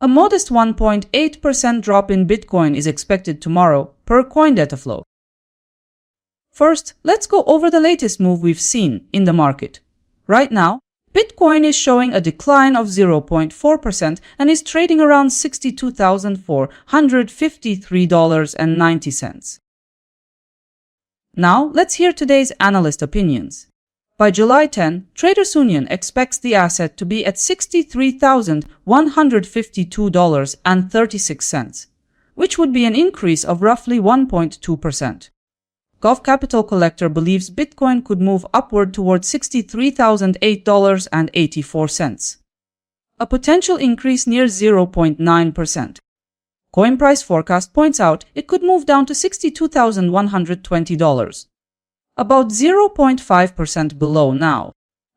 A modest 1.8% drop in Bitcoin is expected tomorrow, per CoinDataFlow. First, let's go over the latest move we've seen in the market. Right now, Bitcoin is showing a decline of 0.4% and is trading around $62,453.90. Now, let's hear today's analyst opinions. By July 10, Traders Union expects the asset to be at $63,152.36, which would be an increase of roughly 1.2%. Gov Capital Collector believes Bitcoin could move upward toward $63,008.84, a potential increase near 0.9%. Coin Price Forecast points out it could move down to $62,120, about 0.5% below now.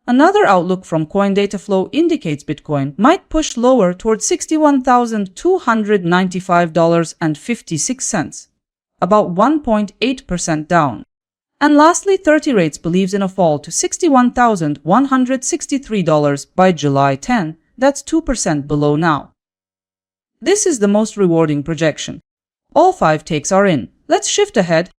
Another outlook from CoinDataFlow indicates Bitcoin might push lower towards $61,295.56, about 1.8% down. And lastly, 30 Rates believes in a fall to $61,163 by July 10, that's 2% below now. This is the most rewarding projection. All 5 takes are in. Let's shift ahead.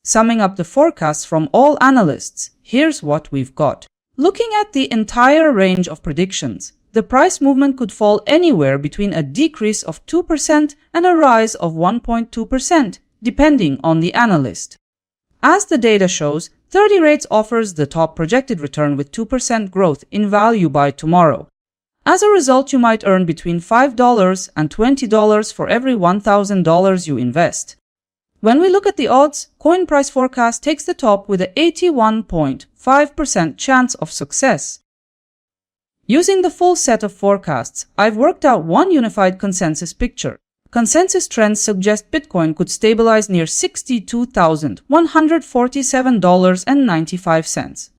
Summing up the forecasts from all analysts, here's what we've got. Looking at the entire range of predictions, the price movement could fall anywhere between a decrease of 2% and a rise of 1.2%, depending on the analyst. As the data shows, 30 Rates offers the top projected return with 2% growth in value by tomorrow. As a result, you might earn between $5 and $20 for every $1,000 you invest. When we look at the odds, Coin Price Forecast takes the top with an 81.5% chance of success. Using the full set of forecasts, I've worked out one unified consensus picture. Consensus trends suggest Bitcoin could stabilize near $62,147.95.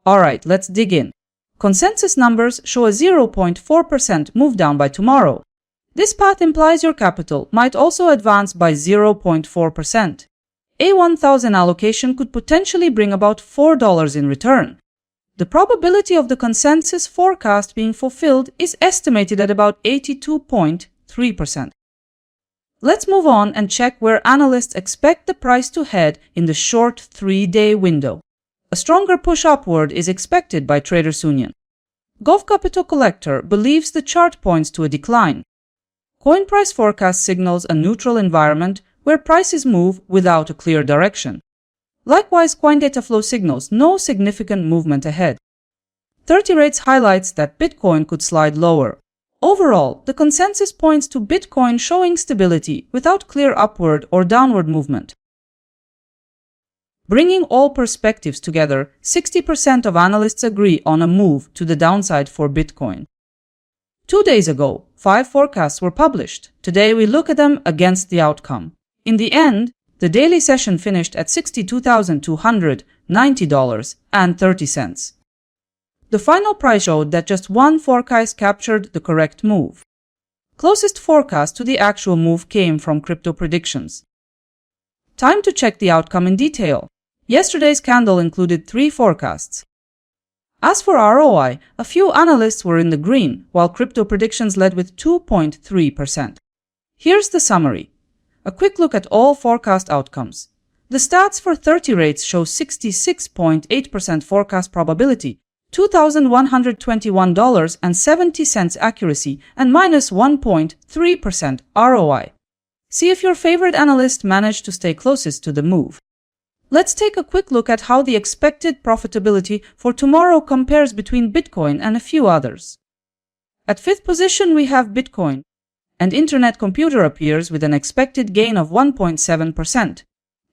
Alright, let's dig in. Consensus numbers show a 0.4% move down by tomorrow. This path implies your capital might also advance by 0.4%. A 1,000 allocation could potentially bring about $4 in return. The probability of the consensus forecast being fulfilled is estimated at about 82.3%. Let's move on and check where analysts expect the price to head in the short 3-day window. A stronger push upward is expected by Traders Union. Gov Capital Collector believes the chart points to a decline. Coin Price Forecast signals a neutral environment where prices move without a clear direction. Likewise, CoinDataFlow signals no significant movement ahead. 30 Rates highlights that Bitcoin could slide lower. Overall, the consensus points to Bitcoin showing stability without clear upward or downward movement. Bringing all perspectives together, 60% of analysts agree on a move to the downside for Bitcoin. 2 days ago, 5 forecasts were published. Today we look at them against the outcome. In the end, the daily session finished at $62,290.30. The final price showed that just one forecast captured the correct move. Closest forecast to the actual move came from Crypto Predictions. Time to check the outcome in detail. Yesterday's candle included 3 forecasts. As for ROI, a few analysts were in the green, while Crypto Predictions led with 2.3%. Here's the summary. A quick look at all forecast outcomes. The stats for 30 Rates show 66.8% forecast probability, $2,121.70 accuracy, and minus 1.3% ROI. See if your favorite analyst managed to stay closest to the move. Let's take a quick look at how the expected profitability for tomorrow compares between Bitcoin and a few others. At 5th position we have Bitcoin, and Internet Computer appears with an expected gain of 1.7%.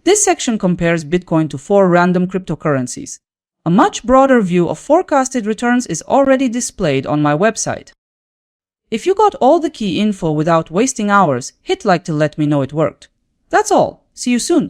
This section compares Bitcoin to 4 random cryptocurrencies. A much broader view of forecasted returns is already displayed on my website. If you got all the key info without wasting hours, hit like to let me know it worked. That's all. See you soon.